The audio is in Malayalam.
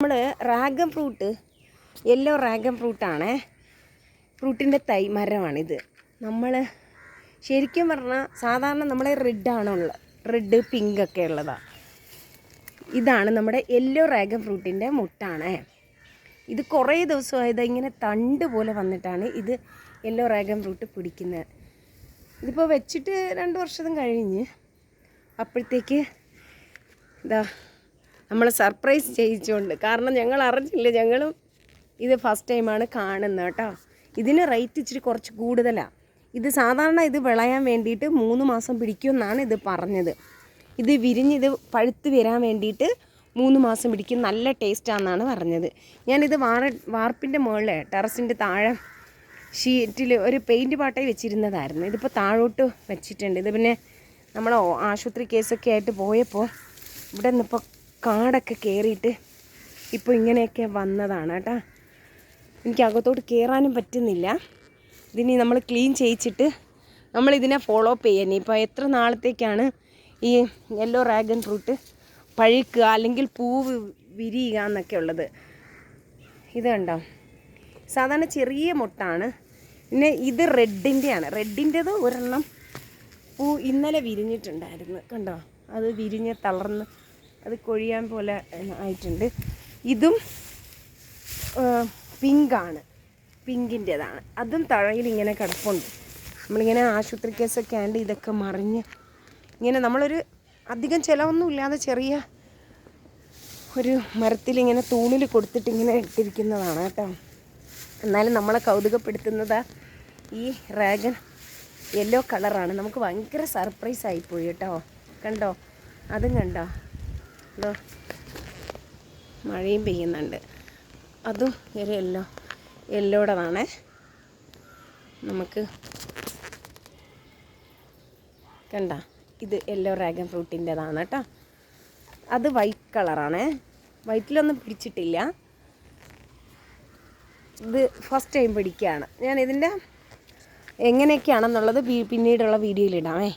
നമ്മൾ റാഗൻ ഫ്രൂട്ട്, യെല്ലോ റാഗൻ ഫ്രൂട്ടാണേ, ഫ്രൂട്ടിൻ്റെ തൈ മരമാണിത്. നമ്മൾ ശരിക്കും പറഞ്ഞാൽ സാധാരണ നമ്മളെ റെഡാണുള്ളത്, റെഡ് പിങ്ക് ഒക്കെ ഉള്ളതാണ്. ഇതാണ് നമ്മുടെ യെല്ലോ റാഗൻ ഫ്രൂട്ടിൻ്റെ മുട്ടാണേ. ഇത് കുറേ ദിവസമായത് ഇങ്ങനെ തണ്ട് പോലെ വന്നിട്ടാണ് ഇത് യെല്ലോ റാഗൻ ഫ്രൂട്ട് പിടിക്കുന്നത്. ഇതിപ്പോൾ വെച്ചിട്ട് 2 വർഷം കഴിഞ്ഞ്. അപ്പോഴത്തേക്ക് ഇതാ നമ്മൾ സർപ്രൈസ് ചെയ്യിച്ചുകൊണ്ട്, കാരണം ഞങ്ങൾ അറിഞ്ഞില്ല, ഞങ്ങളും ഇത് ഫസ്റ്റ് ടൈമാണ് കാണുന്നത് കേട്ടോ. ഇതിന് റേറ്റ് ഇച്ചിരി കുറച്ച് കൂടുതലാണ്. ഇത് സാധാരണ ഇത് വിളയാൻ വേണ്ടിയിട്ട് 3 മാസം പിടിക്കുമെന്നാണ് ഇത് പറഞ്ഞത്. ഇത് ഇത് പഴുത്ത് വരാൻ വേണ്ടിയിട്ട് 3 മാസം പിടിക്കും. നല്ല ടേസ്റ്റാണെന്നാണ് പറഞ്ഞത്. ഞാനിത് വാർപ്പിൻ്റെ മുകളിൽ ടെറസിൻ്റെ താഴെ ഷീറ്റിൽ ഒരു പെയിൻറ്റ് പാട്ടയിൽ വെച്ചിരുന്നതായിരുന്നു. ഇതിപ്പോൾ താഴോട്ട് വെച്ചിട്ടുണ്ട്. ഇത് പിന്നെ നമ്മൾ ആശുപത്രി കേസൊക്കെ ആയിട്ട് പോയപ്പോൾ ഇവിടെ നിന്നിപ്പോൾ കാടൊക്കെ കയറിയിട്ട് ഇപ്പോൾ ഇങ്ങനെയൊക്കെ വന്നതാണ് കേട്ടോ. എനിക്ക് അകത്തോട്ട് കയറാനും പറ്റുന്നില്ല. ഇതിനി നമ്മൾ ക്ലീൻ ചെയ്യിച്ചിട്ട് നമ്മളിതിനെ ഫോളോ അപ്പ് ചെയ്യാൻ. ഇപ്പോൾ എത്ര നാളത്തേക്കാണ് ഈ യെല്ലോ റാഗൻ ഫ്രൂട്ട് പഴുക്കുക അല്ലെങ്കിൽ പൂവ് വിരിയുക എന്നൊക്കെ ഉള്ളത്. ഇത് കണ്ടോ, സാധാരണ ചെറിയ മുട്ടാണ്. പിന്നെ ഇത് റെഡിൻ്റെയാണ്. റെഡിൻ്റെത് ഒരെണ്ണം പൂ ഇന്നലെ വിരിഞ്ഞിട്ടുണ്ടായിരുന്നു, കണ്ടോ. അത് വിരിഞ്ഞ് തളർന്ന് അത് കൊഴിയാൻ പോലെ ആയിട്ടുണ്ട്. ഇതും പിങ്കാണ്, പിങ്കിൻ്റെതാണ്. അതും തഴയിൽ ഇങ്ങനെ കിടപ്പുണ്ട്. നമ്മളിങ്ങനെ ആശുപത്രി കേസൊക്കെ ആണ്ട് ഇതൊക്കെ മറിഞ്ഞ് ഇങ്ങനെ നമ്മളൊരു അധികം ചിലവൊന്നും ഇല്ലാതെ ചെറിയ ഒരു മരത്തിലിങ്ങനെ തൂണിൽ കൊടുത്തിട്ട് ഇങ്ങനെ ഇട്ടിരിക്കുന്നതാണ് കേട്ടോ. എന്നാലും നമ്മളെ കൗതുകപ്പെടുത്തുന്നത് ഈ റാഗൻ യെല്ലോ കളറാണ്. നമുക്ക് ഭയങ്കര സർപ്രൈസ് ആയിപ്പോയി കേട്ടോ. കണ്ടോ, അതും കണ്ടോ, അതോ മഴയും പെയ്യുന്നുണ്ട്. അതും ഒരു യെല്ലോടതാണേ. നമുക്ക് കണ്ട, ഇത് യെല്ലോ റാഗൻ ഫ്രൂട്ടിൻ്റെതാണ് കേട്ടോ. അത് വൈറ്റ് കളറാണേ. വൈറ്റിലൊന്നും പിടിച്ചിട്ടില്ല. ഇത് ഫസ്റ്റ് ടൈം പിടിക്കുകയാണ്. ഞാൻ ഇതിൻ്റെ എങ്ങനെയൊക്കെയാണെന്നുള്ളത് പിന്നീടുള്ള വീഡിയോയിലിടാമേ.